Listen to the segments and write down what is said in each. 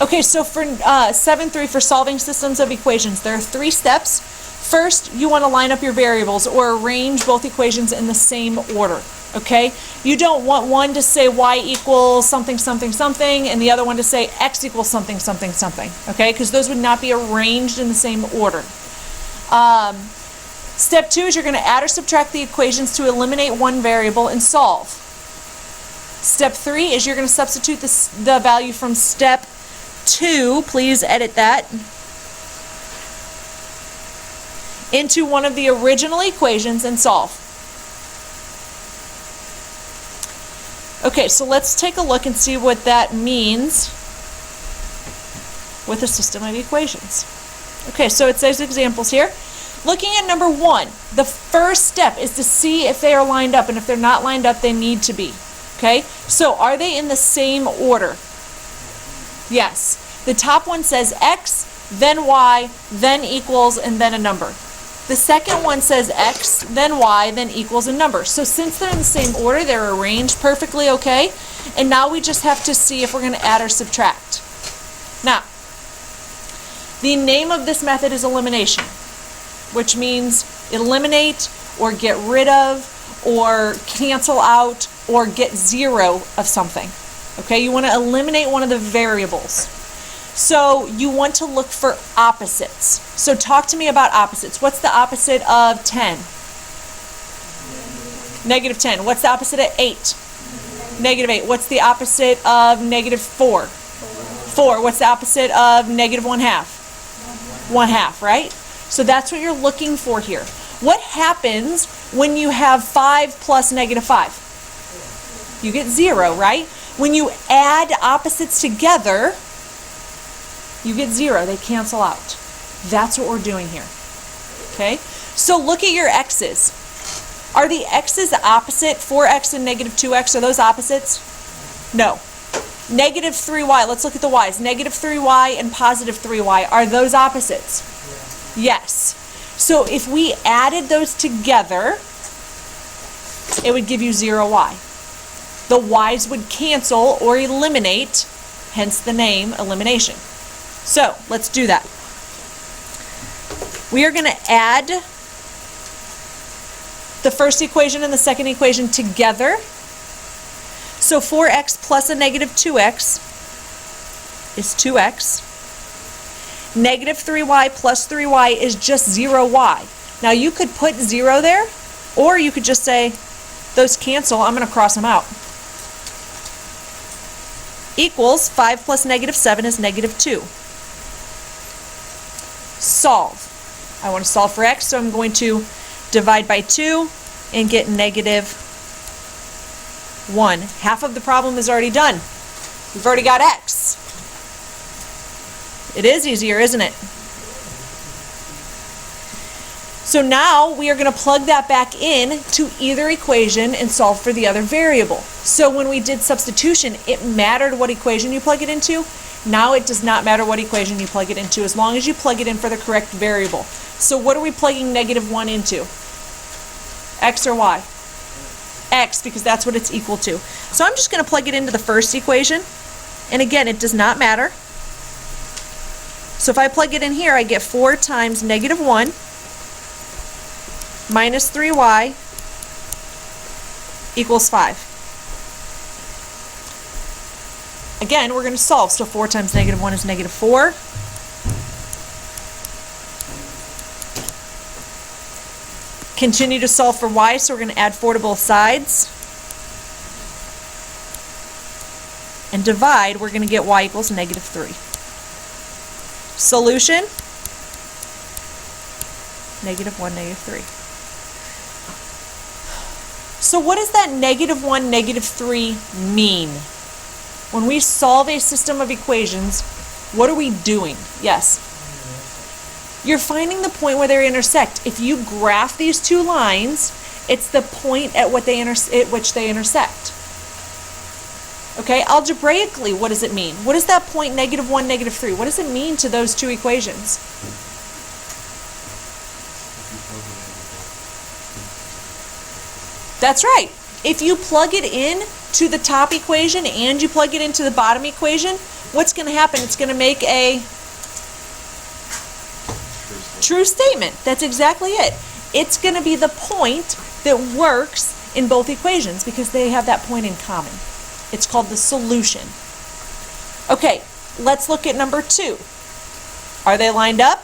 Okay, so for 7.3, for solving systems of equations, there are 3 steps. First, you want to line up your variables or arrange both equations in the same order, okay? You don't want one to say y equals something, something, something, and the other one to say x equals something, something, something, okay? Because those would not be arranged in the same order. Step 2 is you're going to add or subtract the equations to eliminate one variable and solve. Step 3 is you're going to substitute the value from step 2, please edit that, into one of the original equations and solve. Okay, so let's take a look and see what that means with a system of equations. Okay, so it says examples here. Looking at number 1, the first step is to see if they are lined up, and if they're not lined up, they need to be. Okay, so are they in the same order? Yes. The top one says x, then y, then equals, and then a number. The second one says x, then y, then equals a number. So since they're in the same order, they're arranged perfectly okay. And now we just have to see if we're going to add or subtract. Now, the name of this method is elimination, which means eliminate or get rid of or cancel out or get 0 of something. Okay, you want to eliminate one of the variables. So you want to look for opposites. So talk to me about opposites. What's the opposite of 10? Negative 10. What's the opposite of 8? Negative 8. What's the opposite of negative 4? 4. What's the opposite of negative 1/2? 1/2, right? So that's what you're looking for here. What happens when you have 5 plus negative 5? You get 0, right? When you add opposites together, you get 0. They cancel out. That's what we're doing here. Okay? So look at your x's. Are the x's opposite? 4x and negative 2x, are those opposites? No. Negative 3y, let's look at the y's. Negative 3y and positive 3y, are those opposites? Yes. So if we added those together, it would give you 0y. The y's would cancel or eliminate, hence the name elimination. So let's do that. We are going to add the first equation and the second equation together. So 4x plus a negative 2x is 2x. Negative 3y plus 3y is just 0y. Now you could put 0 there, or you could just say, those cancel, I'm going to cross them out. Equals 5 plus negative 7 is negative 2. Solve. I want to solve for x, so I'm going to divide by 2 and get negative 1. Half of the problem is already done. We've already got x. It is easier, isn't it? So now we are going to plug that back in to either equation and solve for the other variable. So when we did substitution, it mattered what equation you plug it into. Now it does not matter what equation you plug it into, as long as you plug it in for the correct variable. So what are we plugging negative 1 into? X or y? X, because that's what it's equal to. So I'm just going to plug it into the first equation. And again, it does not matter. So if I plug it in here, I get 4 times negative 1 minus 3y equals 5. Again, we're going to solve. So 4 times negative 1 is negative 4. Continue to solve for y, so we're going to add 4 to both sides. And divide, we're going to get y equals negative 3. Solution, negative 1, negative 3. So what does that negative 1, negative 3 mean? When we solve a system of equations, what are we doing? Yes? You're finding the point where they intersect. If you graph these two lines, it's the point at which they intersect. Okay, algebraically, what does it mean? What does that point negative 1, negative 3? What does it mean to those two equations? That's right. If you plug it in to the top equation and you plug it into the bottom equation, what's going to happen? It's going to make a true statement. That's exactly it. It's going to be the point that works in both equations because they have that point in common. It's called the solution. Okay, let's look at number 2. Are they lined up?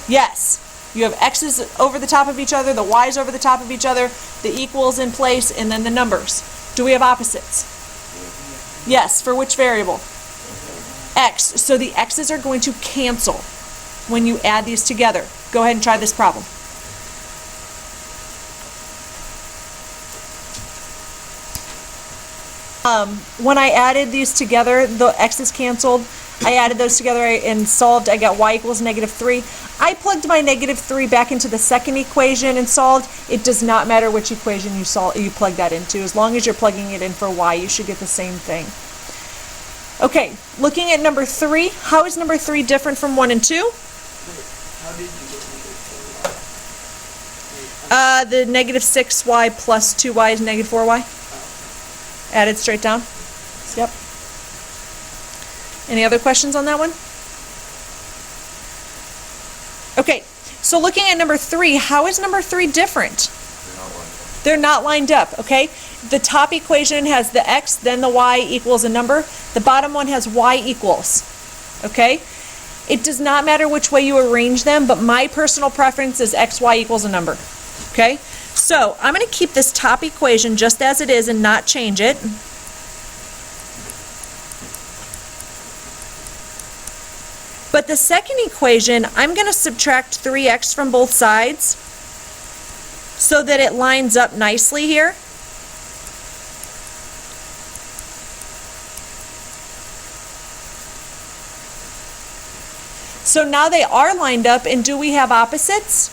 Yes. You have x's over the top of each other, the y's over the top of each other, the equals in place, and then the numbers. Do we have opposites? Yes. For which variable? X. So the x's are going to cancel when you add these together. Go ahead and try this problem. When I added these together, the x's canceled. I added those together and solved. I got y equals -3. I plugged my -3 back into the second equation and solved. It does not matter which equation you plug that into. As long as you're plugging it in for y, you should get the same thing. Okay, looking at number 3, how is number 3 different from 1 and 2? How did you get The -6y plus 2y is -4y. Added straight down. Yep. Any other questions on that one? Okay, so looking at number 3, how is number 3 different? They're not lined up, okay? The top equation has the x, then the y equals a number. The bottom one has y equals, okay? It does not matter which way you arrange them, but my personal preference is x, y equals a number, okay? So I'm going to keep this top equation just as it is and not change it. But the second equation, I'm going to subtract 3x from both sides so that it lines up nicely here. So now they are lined up, and do we have opposites?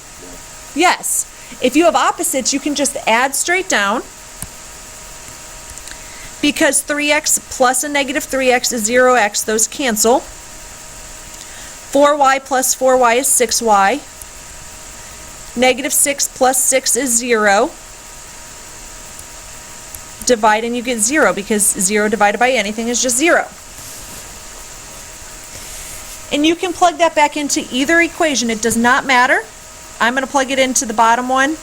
Yes. If you have opposites, you can just add straight down because 3x plus a -3x is 0x. Those cancel. 4y plus 4y is 6y. -6 plus 6 is 0. Divide and you get 0 because 0 divided by anything is just 0. And you can plug that back into either equation. It does not matter. I'm going to plug it into the bottom one.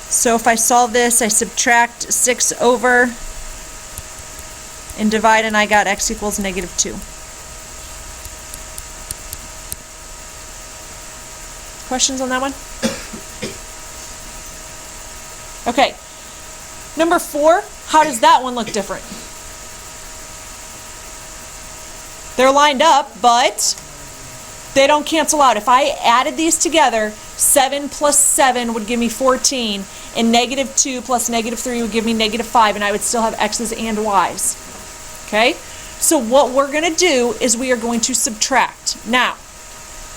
So if I solve this, I subtract 6 over and divide, and I got x equals -2. Questions on that one? Okay. Number 4, how does that one look different? They're lined up, but they don't cancel out. If I added these together, 7 plus 7 would give me 14, and -2 plus -3 would give me -5, and I would still have x's and y's. Okay? So what we're going to do is we are going to subtract. Now,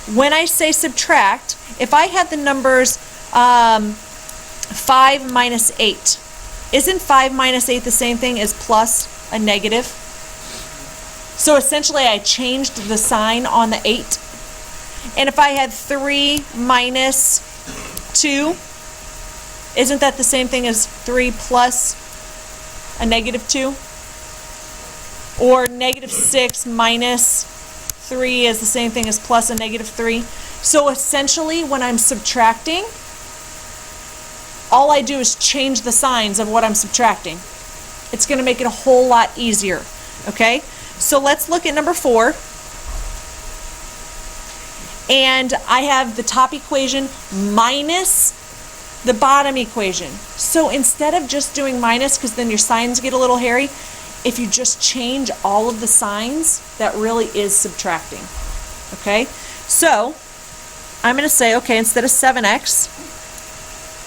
when I say subtract, if I had the numbers 5 minus 8, isn't 5 minus 8 the same thing as plus a negative? So essentially I changed the sign on the 8. And if I had 3 minus 2, isn't that the same thing as 3 plus a -2? Or -6 minus 3 is the same thing as plus a -3. So essentially when I'm subtracting, all I do is change the signs of what I'm subtracting. It's going to make it a whole lot easier. Okay? So let's look at number 4. And I have the top equation minus the bottom equation. So instead of just doing minus, because then your signs get a little hairy, if you just change all of the signs, that really is subtracting. Okay? So I'm going to say, okay, instead of 7x,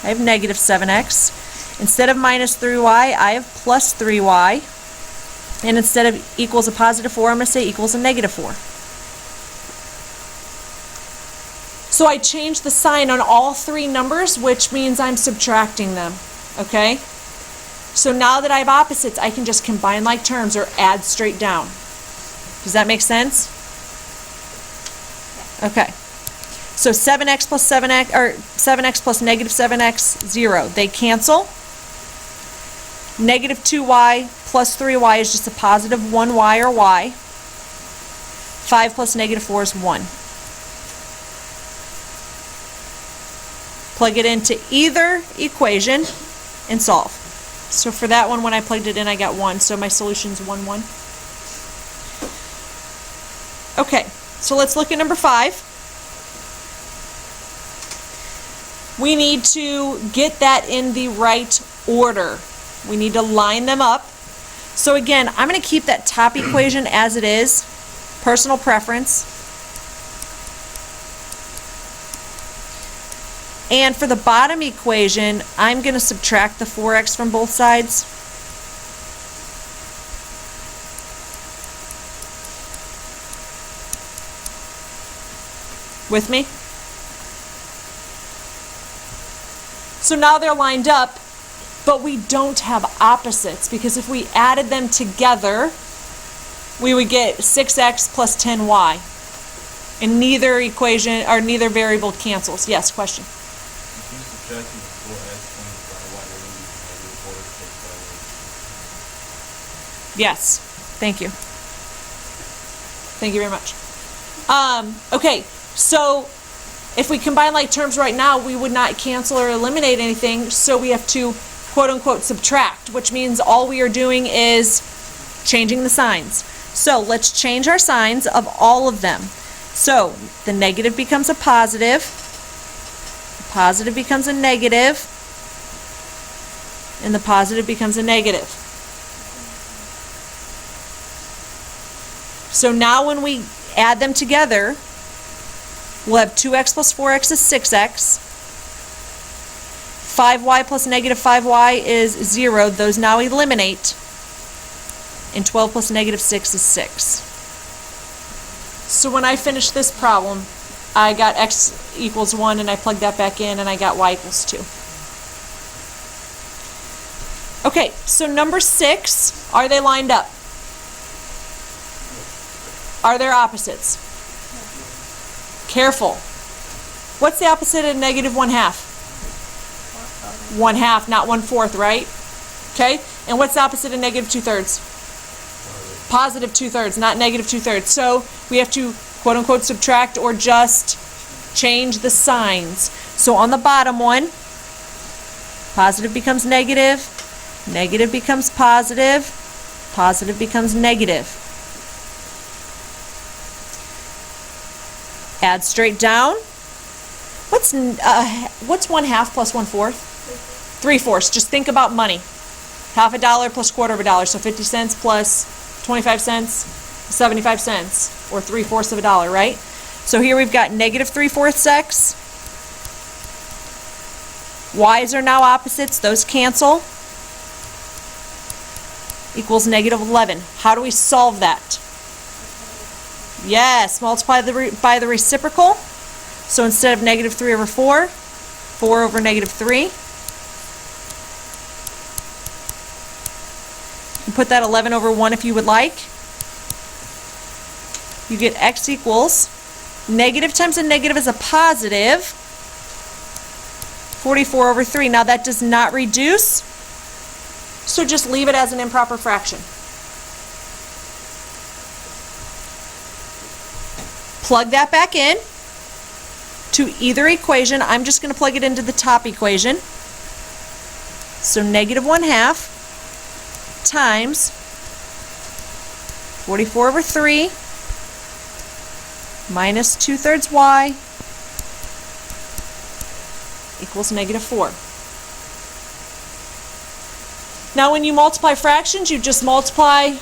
I have -7x. Instead of minus 3y, I have plus 3y. And instead of equals a +4, I'm going to say equals a -4. So I changed the sign on all 3 numbers, which means I'm subtracting them. Okay? So now that I have opposites, I can just combine like terms or add straight down. Does that make sense? Okay. So 7x plus 7x, or 7x plus negative 7x, 0. They cancel. Negative 2y plus 3y is just a positive 1y or y. 5 plus negative 4 is 1. Plug it into either equation and solve. So for that one, when I plugged it in, I got 1. So my solution's 1, 1. Okay, so let's look at number 5. We need to get that in the right order. We need to line them up. So again, I'm going to keep that top equation as it is, personal preference. And for the bottom equation, I'm going to subtract the 4x from both sides. With me? So now they're lined up, but we don't have opposites, because if we added them together, we would get 6x plus 10y. And neither equation, or neither variable cancels. Yes, question? If you subtracting the 4x from the 5y, they're going to be negative 4x plus 5y. Yes. Thank you. Thank you very much. Okay, so if we combine like terms right now, we would not cancel or eliminate anything, so we have to quote-unquote subtract, which means all we are doing is changing the signs. So let's change our signs of all of them. So the negative becomes a positive, the positive becomes a negative, and the positive becomes a negative. So now when we add them together, we'll have 2x plus 4x is 6x. 5y plus negative 5y is 0. Those now eliminate. And 12 plus negative 6 is 6. So when I finish this problem, I got x equals 1, and I plugged that back in, and I got y equals 2. Okay, so number 6, are they lined up? Are there opposites? Careful. What's the opposite of negative 1/2? 1/2, not 1/4, right? Okay, and what's the opposite of negative 2/3? Positive 2/3, not negative 2/3. So we have to quote-unquote subtract or just change the signs. So on the bottom one, positive becomes negative, negative becomes positive, positive becomes negative. Add straight down. What's 1/2 plus 1/4? 3/4. Just think about money. Half a dollar plus quarter of a dollar. So 50 cents plus 25 cents, 75 cents, or 3/4 of a dollar, right? So here we've got negative 3/4 x. Y's are now opposites. Those cancel. Equals negative 11. How do we solve that? Yes, multiply by the reciprocal. So instead of negative 3 over 4, 4 over negative 3. You can put that 11 over 1 if you would like. You get x equals, negative times a negative is a positive, 44 over 3. Now that does not reduce, so just leave it as an improper fraction. Plug that back in to either equation. I'm just going to plug it into the top equation. So negative 1/2 times 44 over 3 minus 2/3 y equals negative 4. Now when you multiply fractions, you just multiply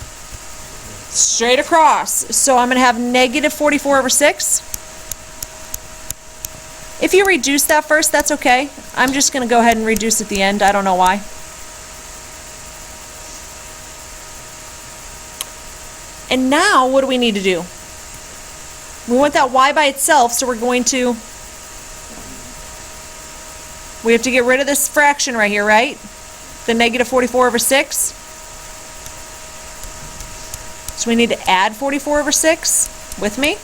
straight across. So I'm going to have negative 44 over 6. If you reduce that first, that's okay. I'm just going to go ahead and reduce at the end. I don't know why. And now, what do we need to do? We want that y by itself, so we're going to... We have to get rid of this fraction right here, right? The negative 44 over 6. So we need to add 44 over 6 with me.